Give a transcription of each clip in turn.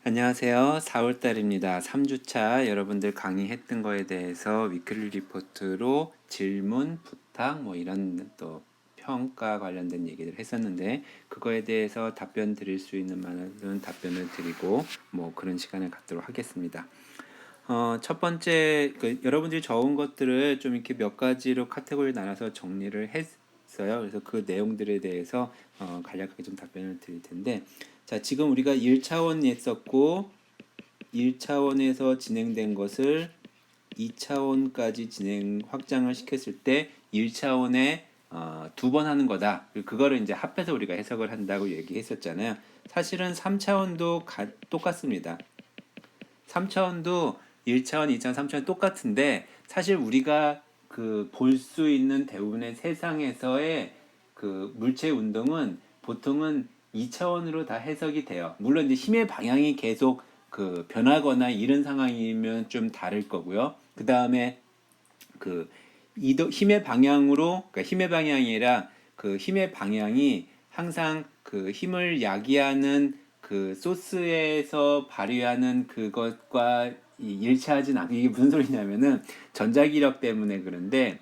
안녕하세요. 4월달입니다. 3주차 여러분들 강의했던 거에 대해서 위클리 리포트로 질문, 부탁, 이런 또 평가 관련된 얘기를 했었는데 그거에 대해서 답변 드릴 수 있는 많은 답변을 드리고 그런 시간을 갖도록 하겠습니다. 첫 번째 여러분들이 적은 것들을 좀 이렇게 몇 가지로 카테고리 나눠서 정리를 했어요. 그래서 그 내용들에 대해서 간략하게 좀 답변을 드릴 텐데, 자, 지금 우리가 1차원 했었고 1차원에서 진행된 것을 2차원까지 확장을 시켰을 때 1차원에 두 번 하는 거다. 그거를 이제 합해서 우리가 해석을 한다고 얘기했었잖아요. 사실은 3차원도 똑같습니다. 3차원도 1차원, 2차원, 3차원 똑같은데 사실 우리가 그 볼 수 있는 대부분의 세상에서의 그 물체 운동은 보통은 2차원으로 다 해석이 돼요. 물론 이제 힘의 방향이 계속 그 변하거나 이런 상황이면 좀 다를 거고요. 그 다음에 그 힘의 방향으로, 그러니까 힘의 방향이 아니라 그 힘의 방향이 항상 그 힘을 야기하는 그 소스에서 발휘하는 그것과 일치하진 않고, 이게 무슨 소리냐면은 전자기력 때문에 그런데,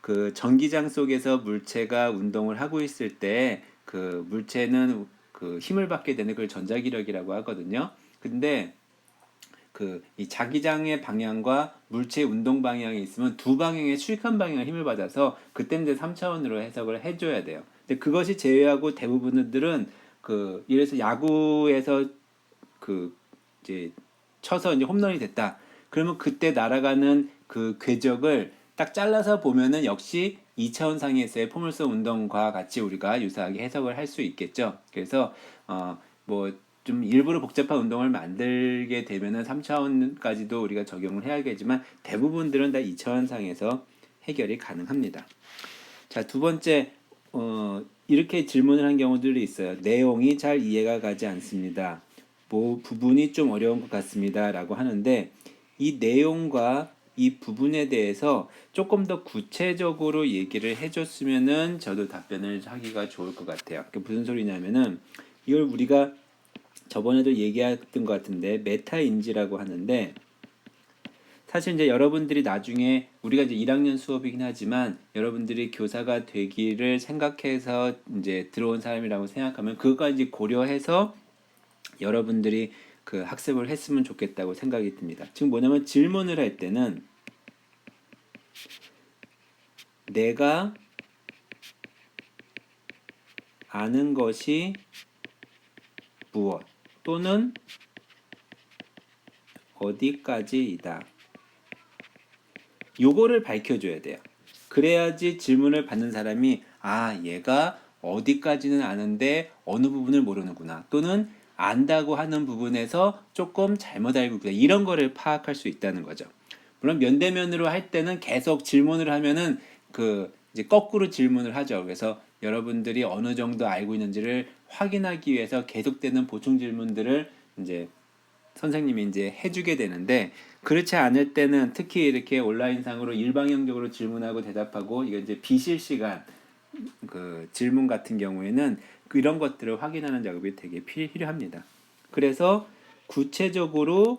그 전기장 속에서 물체가 운동을 하고 있을 때 그 물체는 그 힘을 받게 되는 걸 전자기력이라고 하거든요. 근데 그 이 자기장의 방향과 물체의 운동 방향이 있으면 두 방향의 수직한 방향을 힘을 받아서 그때는 이제 3차원으로 해석을 해줘야 돼요. 근데 그것이 제외하고 대부분들은 그 예를 들어서 야구에서 그 이제 쳐서 이제 홈런이 됐다. 그러면 그때 날아가는 그 궤적을 딱 잘라서 보면은 역시 2차원 상에서의 포물선 운동과 같이 우리가 유사하게 해석을 할 수 있겠죠. 그래서 뭐 좀 일부러 복잡한 운동을 만들게 되면은 3차원까지도 우리가 적용을 해야겠지만 대부분들은 다 2차원 상에서 해결이 가능합니다. 자, 두 번째, 이렇게 질문을 한 경우들이 있어요. 내용이 잘 이해가 가지 않습니다. 뭐 부분이 좀 어려운 것 같습니다. 라고 하는데, 이 내용과 이 부분에 대해서 조금 더 구체적으로 얘기를 해줬으면은 저도 답변을 하기가 좋을 것 같아요. 그게 무슨 소리냐면은, 이걸 우리가 저번에도 얘기했던 것 같은데, 메타인지라고 하는데, 사실 이제 여러분들이 나중에 우리가 이제 1학년 수업이긴 하지만 여러분들이 교사가 되기를 생각해서 이제 들어온 사람이라고 생각하면 그것까지 고려해서 여러분들이 그 학습을 했으면 좋겠다고 생각이 듭니다. 지금 뭐냐면 질문을 할 때는 내가 아는 것이 무엇 또는 어디까지이다. 요거를 밝혀줘야 돼요. 그래야지 질문을 받는 사람이 얘가 어디까지는 아는데 어느 부분을 모르는구나, 또는 안다고 하는 부분에서 조금 잘못 알고 있구나, 이런 거를 파악할 수 있다는 거죠. 물론 면대면으로 할 때는 계속 질문을 하면은 그 이제 거꾸로 질문을 하죠. 그래서 여러분들이 어느 정도 알고 있는지를 확인하기 위해서 계속되는 보충 질문들을 이제 선생님이 이제 해주게 되는데, 그렇지 않을 때는 특히 이렇게 온라인상으로 일방향적으로 질문하고 대답하고 이게 이제 비실시간 그 질문 같은 경우에는 이런 것들을 확인하는 작업이 되게 필요합니다. 그래서 구체적으로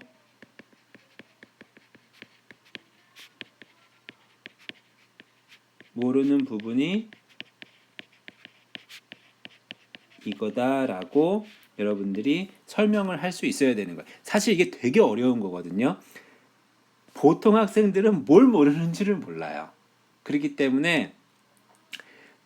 모르는 부분이 이거다라고 여러분들이 설명을 할 수 있어야 되는 거예요. 사실 이게 되게 어려운 거거든요. 보통 학생들은 뭘 모르는지를 몰라요. 그렇기 때문에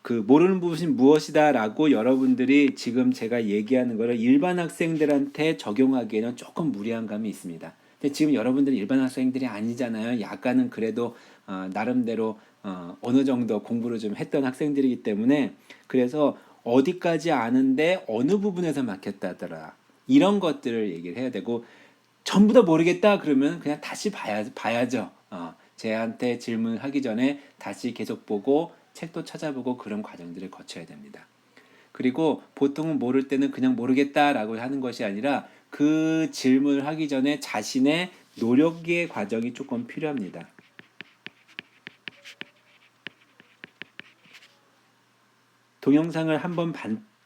그 모르는 부분이 무엇이다라고 여러분들이 지금 제가 얘기하는 거를 일반 학생들한테 적용하기에는 조금 무리한 감이 있습니다. 근데 지금 여러분들은 일반 학생들이 아니잖아요. 약간은 그래도 나름대로 어느 정도 공부를 좀 했던 학생들이기 때문에, 그래서 어디까지 아는데 어느 부분에서 막혔다더라, 이런 것들을 얘기를 해야 되고, 전부 다 모르겠다 그러면 그냥 다시 봐야죠. 쟤한테 질문하기 전에 다시 계속 보고 책도 찾아보고 그런 과정들을 거쳐야 됩니다. 그리고 보통은 모를 때는 그냥 모르겠다라고 하는 것이 아니라 그 질문을 하기 전에 자신의 노력의 과정이 조금 필요합니다. 동영상을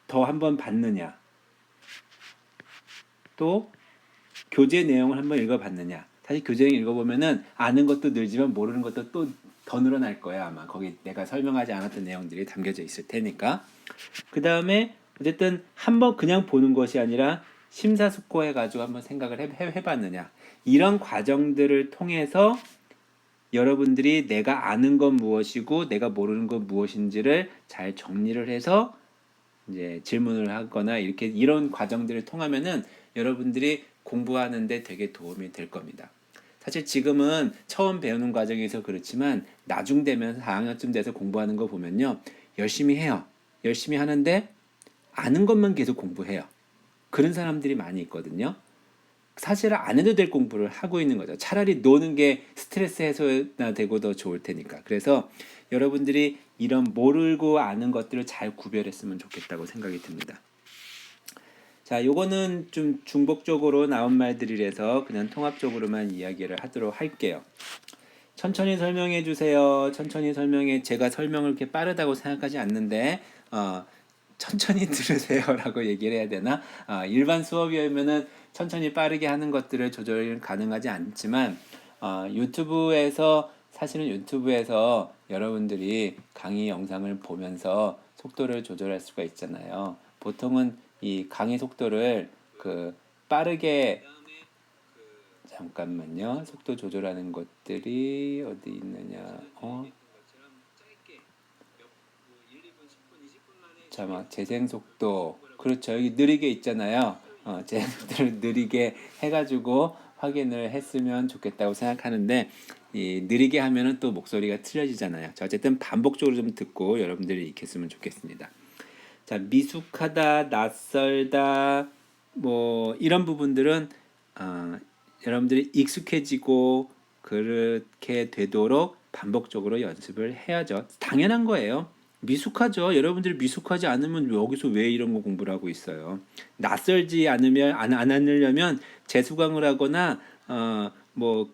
더 한 번 봤느냐, 또 교재 내용을 한번 읽어봤느냐. 사실 교재 내용 읽어보면은 아는 것도 늘지만 모르는 것도 또 더 늘어날 거야. 아마 거기 내가 설명하지 않았던 내용들이 담겨져 있을 테니까. 그 다음에 어쨌든 한번 그냥 보는 것이 아니라 심사숙고해가지고 한번 생각을 해봤느냐. 이런 과정들을 통해서 여러분들이 내가 아는 건 무엇이고 내가 모르는 건 무엇인지를 잘 정리를 해서 이제 질문을 하거나 이렇게 이런 과정들을 통하면은 여러분들이 공부하는데 되게 도움이 될 겁니다. 사실 지금은 처음 배우는 과정에서 그렇지만 나중 되면 4학년쯤 돼서 공부하는 거 보면요. 열심히 해요. 열심히 하는데 아는 것만 계속 공부해요. 그런 사람들이 많이 있거든요. 사실 안 해도 될 공부를 하고 있는 거죠. 차라리 노는 게 스트레스 해소나 되고 더 좋을 테니까. 그래서 여러분들이 이런 모르고 아는 것들을 잘 구별했으면 좋겠다고 생각이 듭니다. 자, 요거는 좀 중복적으로 나온 말들이라서 그냥 통합적으로만 이야기를 하도록 할게요. 천천히 설명해 주세요. 천천히 설명해. 제가 설명을 그렇게 빠르다고 생각하지 않는데 천천히 들으세요라고 얘기를 해야 되나? 일반 수업이면은 천천히 빠르게 하는 것들을 조절이 가능하지 않지만 유튜브에서 사실은 유튜브에서 여러분들이 강의 영상을 보면서 속도를 조절할 수가 있잖아요. 보통은 이 강의 속도를 그 빠르게 잠깐만요. 속도 조절하는 것들이 어디 있느냐? 자, 막 재생 속도 그렇죠. 여기 느리게 있잖아요. 재생 속도를 느리게 해가지고 확인을 했으면 좋겠다고 생각하는데 이 느리게 하면은 또 목소리가 틀려지잖아요. 자, 어쨌든 반복적으로 좀 듣고 여러분들이 익혔으면 좋겠습니다. 자, 미숙하다, 낯설다, 뭐 이런 부분들은 여러분들이 익숙해지고 그렇게 되도록 반복적으로 연습을 해야죠. 당연한 거예요. 미숙하죠. 여러분들이 미숙하지 않으면 여기서 왜 이런 거 공부를 하고 있어요. 낯설지 않으면 안 하려면 재수강을 하거나 뭐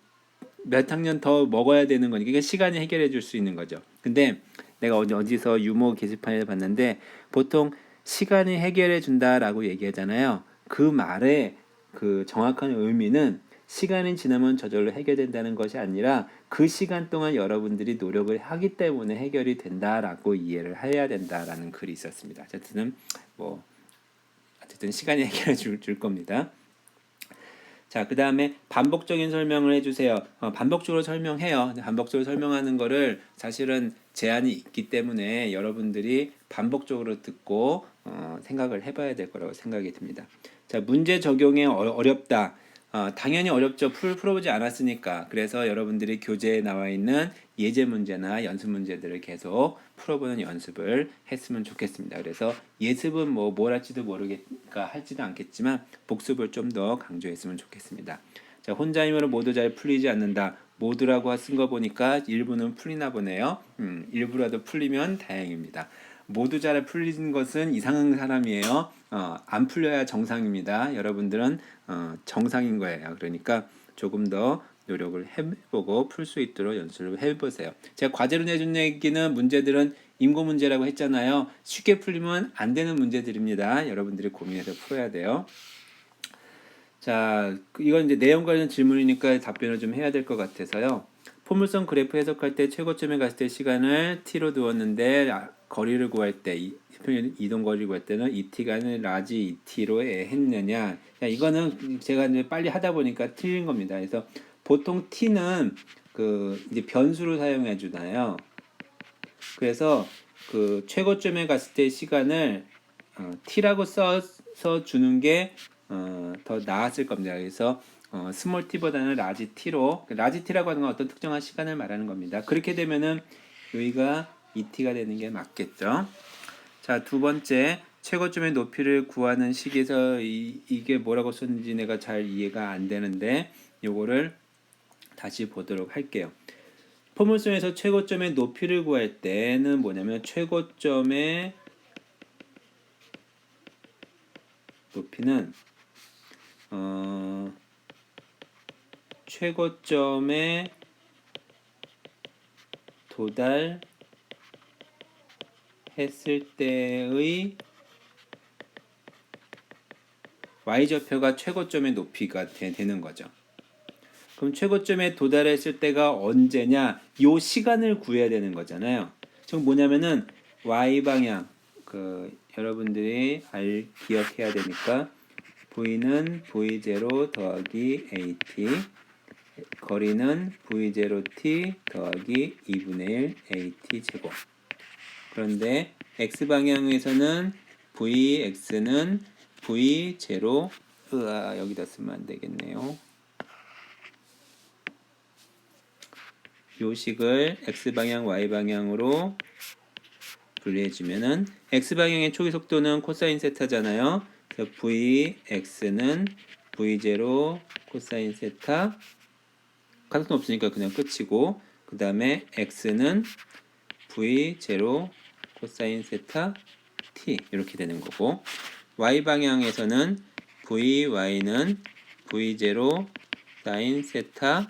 몇 학년 더 먹어야 되는 거니까 이게 시간이 해결해 줄 수 있는 거죠. 근데 내가 어디서 유머 게시판에 봤는데 보통 시간이 해결해 준다라고 얘기하잖아요. 그 말의 그 정확한 의미는 시간이 지나면 저절로 해결된다는 것이 아니라 그 시간 동안 여러분들이 노력을 하기 때문에 해결이 된다라고 이해를 해야 된다라는 글이 있었습니다. 어쨌든 시간이 해결해 줄 겁니다. 자, 그 다음에 반복적인 설명을 해주세요. 반복적으로 설명해요. 반복적으로 설명하는 거를 사실은 제한이 있기 때문에 여러분들이 반복적으로 듣고 생각을 해봐야 될 거라고 생각이 듭니다. 자, 문제 적용에 어렵다. 당연히 어렵죠. 풀어보지 않았으니까. 그래서 여러분들이 교재에 나와 있는 예제 문제나 연습 문제들을 계속 풀어보는 연습을 했으면 좋겠습니다. 그래서 예습은 뭘 할지도 모르겠까 할지도 않겠지만 복습을 좀 더 강조했으면 좋겠습니다. 자, 혼자 힘으로 모두 잘 풀리지 않는다. 모두라고 쓴 거 보니까 일부는 풀리나 보네요. 일부라도 풀리면 다행입니다. 모두 잘 풀리는 것은 이상한 사람이에요. 안 풀려야 정상입니다. 여러분들은 정상인 거예요. 그러니까 조금 더 노력을 해보고 풀 수 있도록 연습을 해보세요. 제가 과제로 내준 얘기는 문제들은 인고 문제라고 했잖아요. 쉽게 풀리면 안 되는 문제들입니다. 여러분들이 고민해서 풀어야 돼요. 자, 이건 이제 내용 관련 질문이니까 답변을 좀 해야 될 것 같아서요. 포물선 그래프 해석할 때 최고점에 갔을 때 시간을 t로 두었는데 거리를 구할 때 이동 거리를 구할 때는 et가 아니라 라지 et로 했느냐. 자, 이거는 제가 이제 빨리 하다 보니까 틀린 겁니다. 그래서 보통 t는 그 이제 변수로 사용해 주나요. 그래서 그 최고점에 갔을 때 시간을 t라고 써서 주는 게 더 나았을 겁니다. 그래서 스몰 t보다는 라지 t로 라지 t라고 하는 건 어떤 특정한 시간을 말하는 겁니다. 그렇게 되면은 여기가 et가 되는 게 맞겠죠. 자, 두 번째 최고점의 높이를 구하는 식에서 이게 뭐라고 썼는지 내가 잘 이해가 안 되는데 요거를 다시 보도록 할게요. 포물선에서 최고점의 높이를 구할 때는 뭐냐면 최고점의 높이는 최고점에 도달했을 때의 y좌표가 최고점의 높이가 되는 거죠. 그럼 최고점에 도달했을 때가 언제냐? 요 시간을 구해야 되는 거잖아요. 지금 뭐냐면은 y방향 여러분들이 기억해야 되니까 v는 v0 더하기 at, 거리는 v0t 더하기 2분의 1 at 제곱. 그런데 x방향에서는 vx는 v0, 여기다 쓰면 안 되겠네요. 요식을 x방향, y방향으로 분리해주면은 x방향의 초기 속도는 코사인 세타잖아요. 그래서 vx는 v0 코사인 세타, 가능성 없으니까 그냥 끝이고, 그 다음에 x는 v0 코사인 세타 t 이렇게 되는 거고, y방향에서는 vy는 v0 사인 세타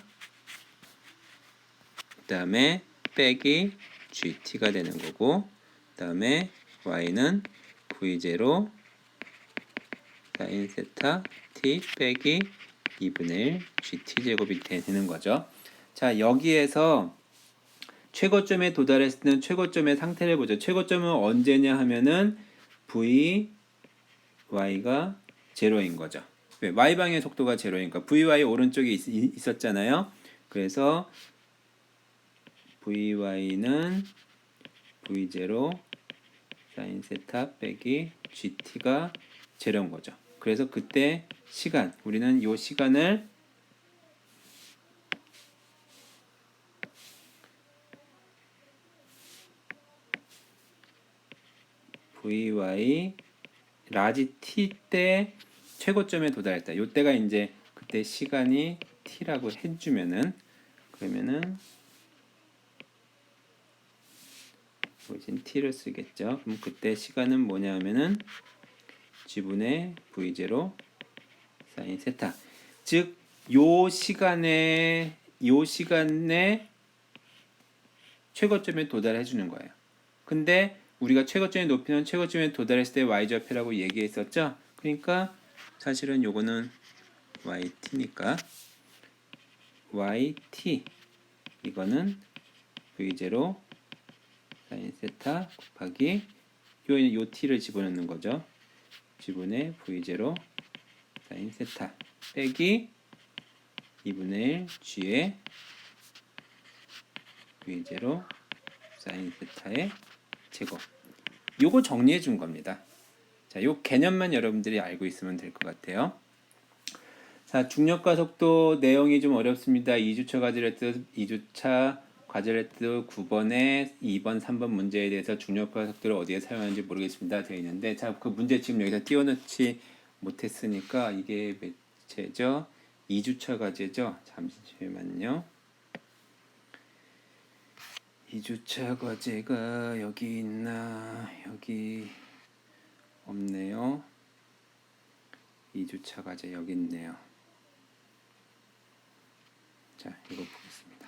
그 다음에 빼기 gt가 되는 거고, 그 다음에 y는 v0 사인 세타 t 빼기 2분의 1 gt 제곱이 되는 거죠. 자, 여기에서 최고점에 도달했을 때는 최고점의 상태를 보죠. 최고점은 언제냐 하면은 vy가 제로인 거죠. 왜? y방향의 속도가 제로니까 vy 오른쪽에 있었잖아요. 그래서 vy는 v0 사인 세타 빼기 gt가 제로인 거죠. 그래서 그때 시간, 우리는 이 시간을 vy 라지 t 때 최고점에 도달했다. 이때가 이제 그때 시간이 t라고 해주면은, 그러면은 우린 t를 쓰겠죠. 그럼 그때 시간은 뭐냐 하면은 g분의 v0 사인 세타. 즉, 요 시간에 최고점에 도달해 주는 거예요. 근데 우리가 최고점의 높이는 최고점에 도달했을 때 y좌표라고 얘기했었죠. 그러니까 사실은 요거는 yt니까 yt, 이거는 v0 사인 세타 곱하기 요 t를 집어넣는 거죠. g분의 v0 사인 세타 빼기 2분의 1 g의 v0 사인 세타의 제곱. 요거 정리해 준 겁니다. 자, 요 개념만 여러분들이 알고 있으면 될 것 같아요. 자, 중력과 속도 내용이 좀 어렵습니다. 2주차 과제레트 9번에 2번, 3번 문제에 대해서 중력과 속도를 어디에 사용하는지 모르겠습니다. 되어 있는데, 자, 그 문제 지금 여기서 띄워넣지 못했으니까 이게 몇 채죠? 2주차 과제죠? 잠시만요. 2주차 과제가 여기 있나? 여기 없네요. 2주차 과제 여기 있네요. 자, 이거 보겠습니다.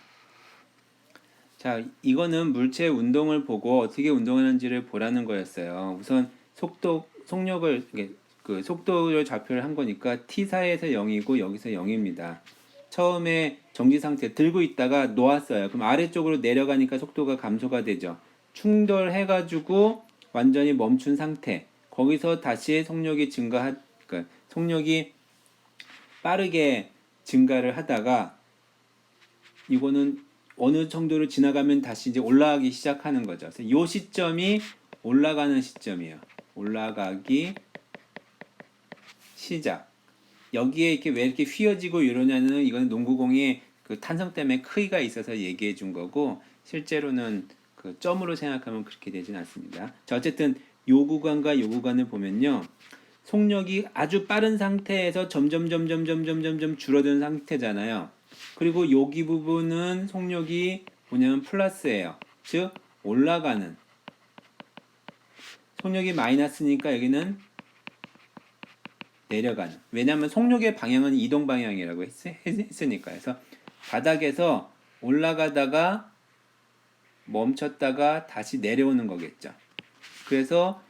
자, 이거는 물체 운동을 보고 어떻게 운동하는지를 보라는 거였어요. 우선 속력을, 그 속도를 좌표를 한 거니까 t4에서 0이고 여기서 0입니다. 처음에 정지 상태 들고 있다가 놓았어요. 그럼 아래쪽으로 내려가니까 속도가 감소가 되죠. 충돌해가지고 완전히 멈춘 상태. 거기서 다시 속력이 그러니까 속력이 빠르게 증가를 하다가 이거는 어느 정도를 지나가면 다시 이제 올라가기 시작하는 거죠. 그래서 이 시점이 올라가는 시점이에요. 올라가기 시작. 여기에 이렇게 왜 이렇게 휘어지고 이러냐는 이거는 농구공이 그 탄성 때문에 크기가 있어서 얘기해 준 거고, 실제로는 그 점으로 생각하면 그렇게 되진 않습니다. 자, 어쨌든 요 구간과 요 구간을 보면요, 속력이 아주 빠른 상태에서 점점 줄어드는 상태잖아요. 그리고 여기 부분은 속력이 뭐냐면 플러스예요. 즉 올라가는. 속력이 마이너스니까 여기는 내려가는. 왜냐하면 속력의 방향은 이동 방향이라고 했으니까. 그래서 바닥에서 올라가다가 멈췄다가 다시 내려오는 거겠죠. 그래서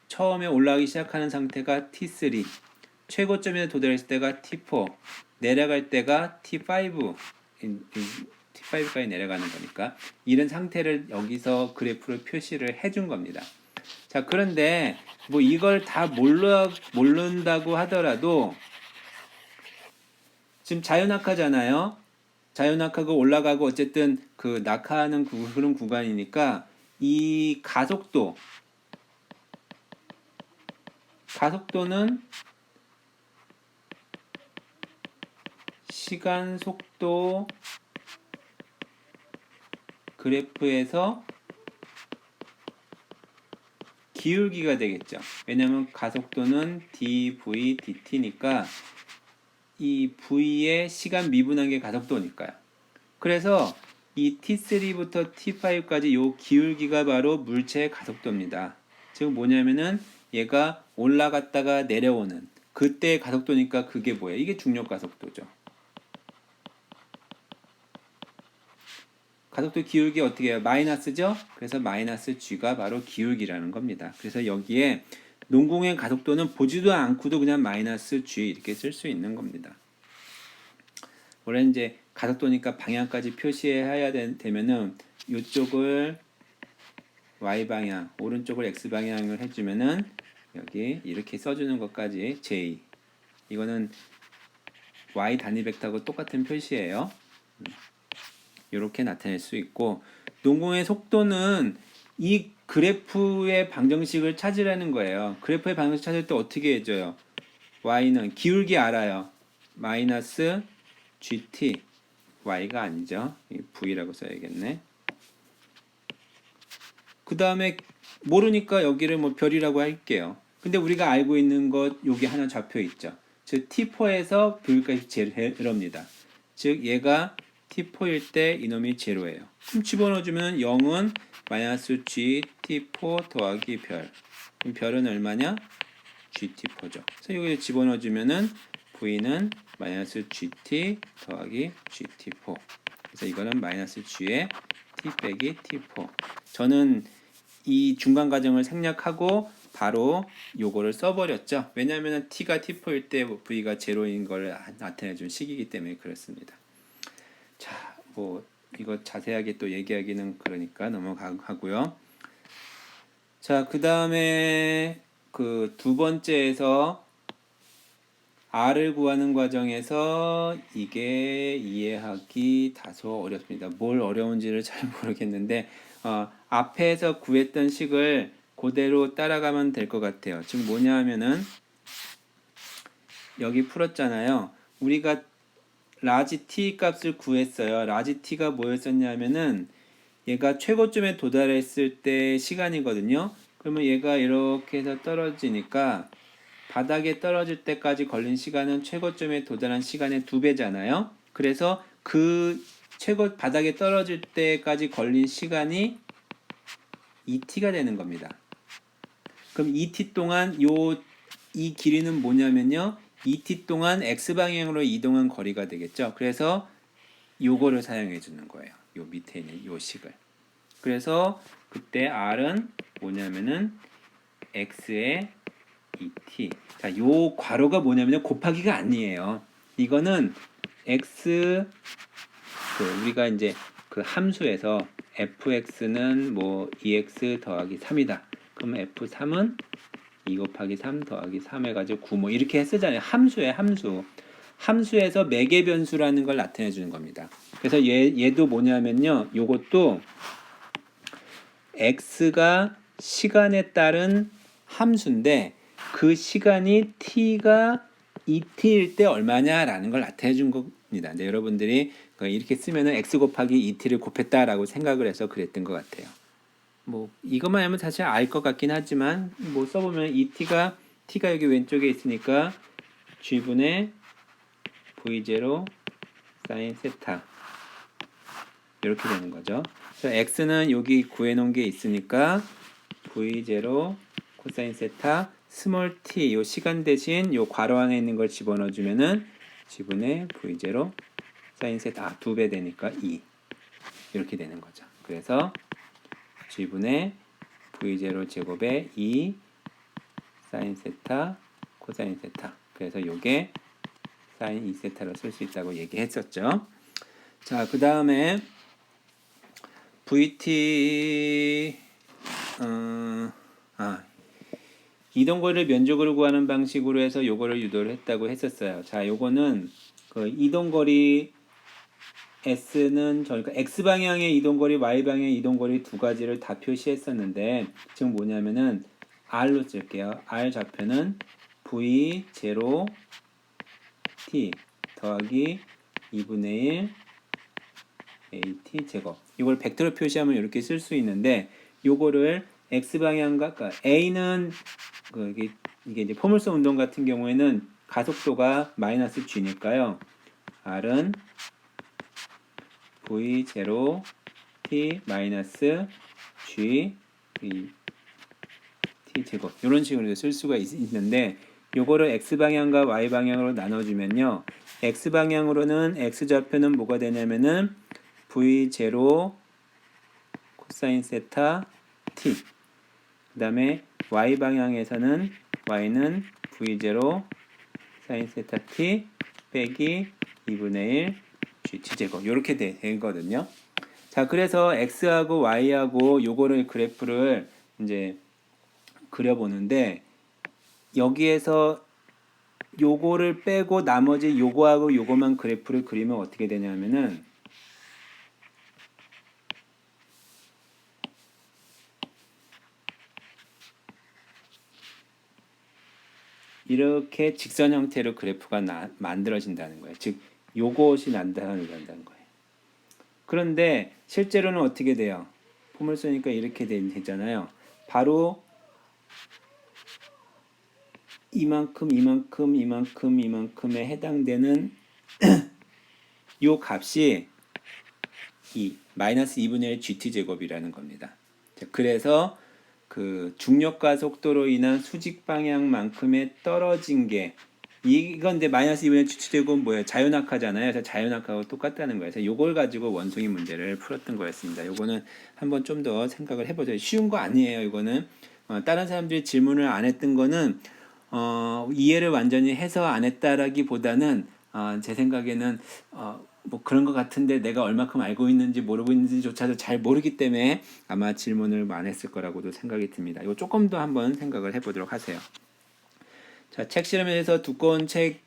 처음에 올라가기 시작하는 상태가 T3, 최고점에 도달했을 때가 T4, 내려갈 때가 T5, T5까지 내려가는 거니까 이런 상태를 여기서 그래프로 표시를 해준 겁니다. 자, 그런데 뭐 이걸 다 모른다고 하더라도 지금 자유낙하잖아요. 자유낙하고 올라가고 어쨌든 그 낙하하는 그런 구간이니까 이 가속도는 시간 속도 그래프에서 기울기가 되겠죠. 왜냐하면 가속도는 dv dt니까 이 v의 시간 미분한 게 가속도니까요. 그래서 이 t3부터 t5까지 요 기울기가 바로 물체의 가속도입니다. 즉 뭐냐면은 얘가 올라갔다가 내려오는 그때의 가속도니까 그게 뭐예요? 이게 중력 가속도죠. 가속도 기울기 어떻게 해요? 마이너스죠? 그래서 마이너스 g가 바로 기울기라는 겁니다. 그래서 여기에 농공의 가속도는 보지도 않고도 그냥 마이너스 g 이렇게 쓸 수 있는 겁니다. 원래 이제 가속도니까 방향까지 표시해야 되면은 이쪽을 y방향, 오른쪽을 x방향을 해주면은 여기 이렇게 써주는 것까지 j. 이거는 y 단위 벡터하고 똑같은 표시예요. 이렇게 나타낼 수 있고, 농공의 속도는 이 그래프의 방정식을 찾으라는 거예요. 그래프의 방정식 찾을 때 어떻게 해줘요? y는 기울기 알아요. 마이너스 gt, y가 아니죠. v라고 써야겠네. 그 다음에 모르니까 여기를 뭐 별이라고 할게요. 근데 우리가 알고 있는 것 여기 하나 좌표 있죠. 즉 t4에서 V까지 제로입니다. 즉 얘가 t4일 때 이놈이 제로예요. 그럼 집어넣어주면 0은 마이너스 g t4 더하기 별. 그럼 별은 얼마냐? gt4죠. 그래서 여기 집어넣어주면은 V는 마이너스 gt 더하기 gt4. 그래서 이거는 마이너스 g의 t 빼기 t4. 저는 이 중간 과정을 생략하고 바로 요거를 써버렸죠. 왜냐하면 t가 t4일 때 v가 제로인 걸 나타내준 식이기 때문에 그렇습니다. 자, 뭐 이거 자세하게 또 얘기하기는 그러니까 넘어가고요. 자, 그 다음에 그 두 번째에서 r을 구하는 과정에서 이게 이해하기 다소 어렵습니다. 뭘 어려운지를 잘 모르겠는데 앞에서 구했던 식을 그대로 따라가면 될 것 같아요. 즉 뭐냐 하면은 여기 풀었잖아요. 우리가 라지 t 값을 구했어요. 라지 t가 뭐였었냐면은 얘가 최고점에 도달했을 때 시간이거든요. 그러면 얘가 이렇게 해서 떨어지니까 바닥에 떨어질 때까지 걸린 시간은 최고점에 도달한 시간의 2배잖아요. 그래서 그 최고 바닥에 떨어질 때까지 걸린 시간이 ET가 되는 겁니다. 그럼 ET 동안 이 길이는 뭐냐면요. ET 동안 X방향으로 이동한 거리가 되겠죠. 그래서 요거를 사용해 주는 거예요. 요 밑에 있는 요 식을. 그래서 그때 R은 뭐냐면은 X의 ET. 자, 요 괄호가 뭐냐면요. 곱하기가 아니에요. 이거는 X, 우리가 이제 그 함수에서 fx는 뭐 2x 더하기 3이다. 그럼 f3은 2 곱하기 3 더하기 3 해가지고 9 뭐 이렇게 쓰잖아요. 함수에 함수. 함수에서 매개 변수라는 걸 나타내 주는 겁니다. 그래서 얘도 뭐냐면요. 요것도 x가 시간에 따른 함수인데 그 시간이 t가 et일 때 얼마냐라는 걸 나타내 준 겁니다. 근데 여러분들이 이렇게 쓰면은 x 곱하기 et를 곱했다라고 생각을 해서 그랬던 것 같아요. 뭐 이것만 하면 사실 알 것 같긴 하지만 뭐 써보면 t가 여기 왼쪽에 있으니까 g분의 v0 sin 세타 이렇게 되는 거죠. 그래서 x는 여기 구해놓은 게 있으니까 v0 코사인 세타 스몰 t 요 시간 대신 요 괄호 안에 있는 걸 집어넣어주면은 g분의 v0 사인 세타 2배 되니까 2 이렇게 되는 거죠. 그래서 g분의 v0 제곱에 2 사인 세타 코사인 세타 그래서 요게 사인 2세타로 쓸 수 있다고 얘기했었죠. 자, 그 다음에 VT 이동거리를 면적으로 구하는 방식으로 해서 요거를 유도를 했다고 했었어요. 자, 요거는 그 이동거리 S는 그러니까 X방향의 이동거리, Y방향의 이동거리 두 가지를 다 표시했었는데 지금 뭐냐면은 R로 쓸게요. R 좌표는 V0 T 더하기 2분의 1 AT 제곱. 이걸 벡터로 표시하면 이렇게 쓸 수 있는데 요거를 X방향과 그러니까 A는 이게 이제 포물선 운동 같은 경우에는 가속도가 마이너스 G니까요. R은 V0 T 마이너스 G T 제곱 이런 식으로 쓸 수가 있는데 요거를 X방향과 Y방향으로 나눠주면요. X방향으로는 X좌표는 뭐가 되냐면은 V0 코사인 세타 T 그 다음에 Y방향에서는 Y는 V0 사인 세타 T 빼기 2분의 1 G제곱 이렇게 되거든요. 자, 그래서 X하고 Y하고 요거를 그래프를 이제 그려보는데 여기에서 요거를 빼고 나머지 요거하고 요거만 그래프를 그리면 어떻게 되냐면은 이렇게 직선 형태로 그래프가 만들어진다는 거예요. 즉 요것이 난다는 거예요. 그런데 실제로는 어떻게 돼요? 포물선이니까 이렇게 되잖아요. 바로 이만큼에 해당되는 요 값이 마이너스 2분의 1 GT 제곱이라는 겁니다. 그래서 그 중력과 속도로 인한 수직 방향만큼의 떨어진 게 이건 이제 마이너스 2분의 1 GT제곱은 뭐예요? 자연학하잖아요. 그래서 자연학하고 똑같다는 거예요. 그래서 요걸 가지고 원숭이 문제를 풀었던 거였습니다. 요거는 한번 좀 더 생각을 해보죠. 쉬운 거 아니에요. 이거는 다른 사람들이 질문을 안 했던 거는 이해를 완전히 해서 안 했다라기보다는 제 생각에는 뭐 그런 것 같은데 내가 얼마큼 알고 있는지 모르고 있는지조차도 잘 모르기 때문에 아마 질문을 안 했을 거라고도 생각이 듭니다. 이거 조금 더 한번 생각을 해보도록 하세요. 자, 책 실험에서 두꺼운 책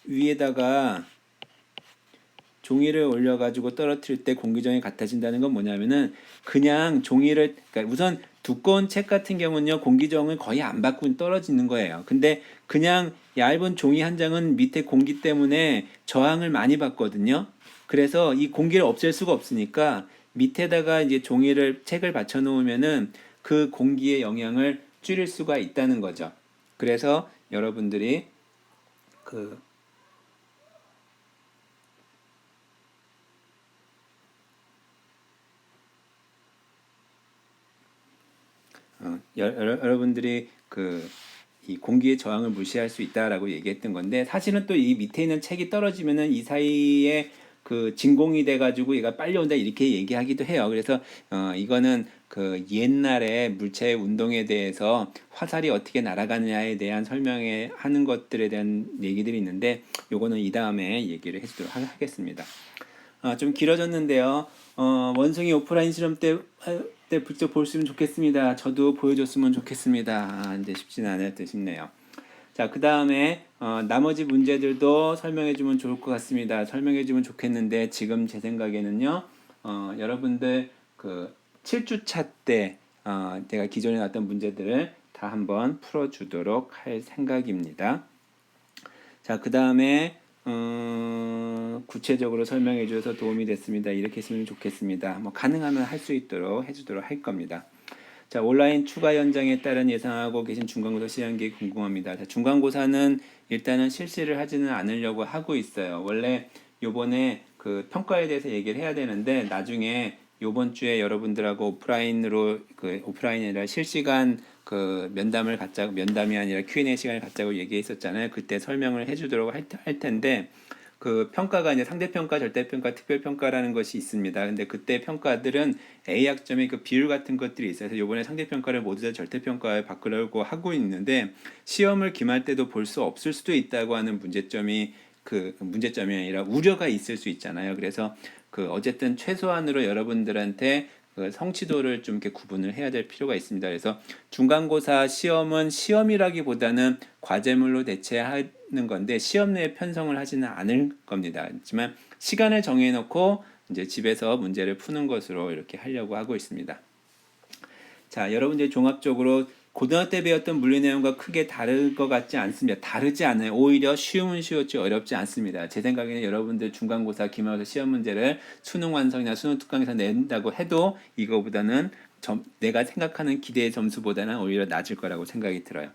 위에다가 종이를 올려가지고 떨어뜨릴 때 공기정이 같아진다는 건 뭐냐면은 그냥 종이를 그러니까 우선 두꺼운 책 같은 경우는요 공기정을 거의 안 받고 떨어지는 거예요. 근데 그냥 얇은 종이 한 장은 밑에 공기 때문에 저항을 많이 받거든요. 그래서 이 공기를 없앨 수가 없으니까 밑에다가 이제 책을 받쳐 놓으면은 그 공기의 영향을 줄일 수가 있다는 거죠. 그래서 여러분들이 그 여러분들이 이 공기의 저항을 무시할 수 있다라고 얘기했던 건데 사실은 또 이 밑에 있는 책이 떨어지면은 이 사이에 그 진공이 돼가지고 얘가 빨리 온다 이렇게 얘기하기도 해요. 그래서 이거는 그 옛날에 물체의 운동에 대해서 화살이 어떻게 날아가느냐에 대한 설명에 하는 것들에 대한 얘기들이 있는데 요거는 이 다음에 얘기를 해주도록 하겠습니다. 좀 길어졌는데요. 원숭이 오프라인 실험 때 직접 보시면 좋겠습니다. 저도 보여줬으면 좋겠습니다. 이제 쉽지는 않을 듯 싶네요. 자, 그 다음에 나머지 문제들도 설명해주면 좋을 것 같습니다. 설명해주면 좋겠는데 지금 제 생각에는요. 여러분들 그 7주차 때 제가 기존에 나왔던 문제들을 다 한번 풀어주도록 할 생각입니다. 자, 그 다음에 구체적으로 설명해 주셔서 도움이 됐습니다. 이렇게 했으면 좋겠습니다. 뭐 가능하면 할 수 있도록 해주도록 할 겁니다. 자, 온라인 추가 연장에 따른 예상하고 계신 중간고사 시행 계획 궁금합니다. 자, 중간고사는 일단은 실시를 하지는 않으려고 하고 있어요. 원래 요번에 그 평가에 대해서 얘기를 해야 되는데 나중에 요번 주에 여러분들하고 오프라인이 아니라 실시간 그 면담이 아니라 Q&A 시간을 갖자고 얘기했었잖아요. 그때 설명을 해주도록 할 텐데 그 평가가 이제 상대평가, 절대평가, 특별평가라는 것이 있습니다. 근데 그때 평가들은 A학점의 그 비율 같은 것들이 있어서 이번에 상대평가를 모두 다 절대평가에 바꾸려고 하고 있는데 시험을 기말 때도 볼 수 없을 수도 있다고 하는 문제점이 아니라 우려가 있을 수 있잖아요. 그래서 그 어쨌든 최소한으로 여러분들한테 그 성취도를 좀 이렇게 구분을 해야 될 필요가 있습니다. 그래서 중간고사 시험은 시험이라기보다는 과제물로 대체하는 건데 시험 내에 편성을 하지는 않을 겁니다. 하지만 시간을 정해놓고 이제 집에서 문제를 푸는 것으로 이렇게 하려고 하고 있습니다. 자, 여러분들 종합적으로 고등학교 때 배웠던 물리 내용과 크게 다를 것 같지 않습니다. 다르지 않아요. 오히려 쉬우면 쉬웠지 어렵지 않습니다. 제 생각에는 여러분들 중간고사, 기말고사 시험 문제를 수능 완성이나 수능 특강에서 낸다고 해도 이거보다는 내가 생각하는 기대의 점수보다는 오히려 낮을 거라고 생각이 들어요.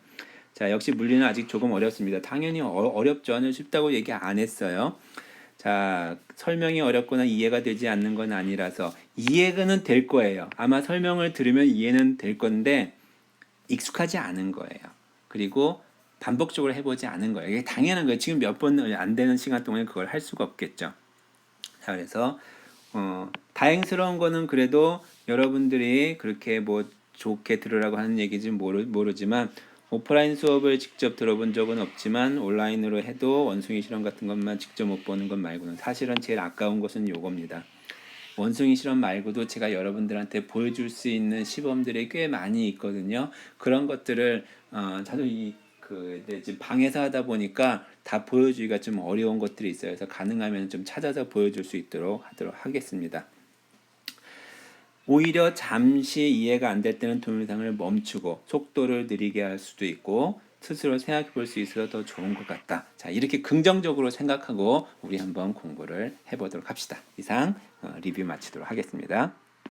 자, 역시 물리는 아직 조금 어렵습니다. 당연히 어렵죠. 저는 쉽다고 얘기 안 했어요. 자, 설명이 어렵거나 이해가 되지 않는 건 아니라서 이해는 될 거예요. 아마 설명을 들으면 이해는 될 건데 익숙하지 않은 거예요. 그리고 반복적으로 해보지 않은 거예요. 이게 당연한 거예요. 지금 몇 번 안 되는 시간 동안에 그걸 할 수가 없겠죠. 자, 그래서 다행스러운 거는 그래도 여러분들이 그렇게 뭐 좋게 들으라고 하는 얘기인지 모르지만 오프라인 수업을 직접 들어본 적은 없지만 온라인으로 해도 원숭이 실험 같은 것만 직접 못 보는 것 말고는 사실은 제일 아까운 것은 요겁니다. 원숭이 실험 말고도 제가 여러분들한테 보여줄 수 있는 시범들이 꽤 많이 있거든요. 그런 것들을 저도 지금 방에서 하다 보니까 다 보여주기가 좀 어려운 것들이 있어요. 그래서 가능하면 좀 찾아서 보여줄 수 있도록 하도록 하겠습니다. 오히려 잠시 이해가 안 될 때는 동영상을 멈추고 속도를 느리게 할 수도 있고 스스로 생각해 볼 수 있어서 더 좋은 것 같다. 자, 이렇게 긍정적으로 생각하고 우리 한번 공부를 해보도록 합시다. 이상 리뷰 마치도록 하겠습니다.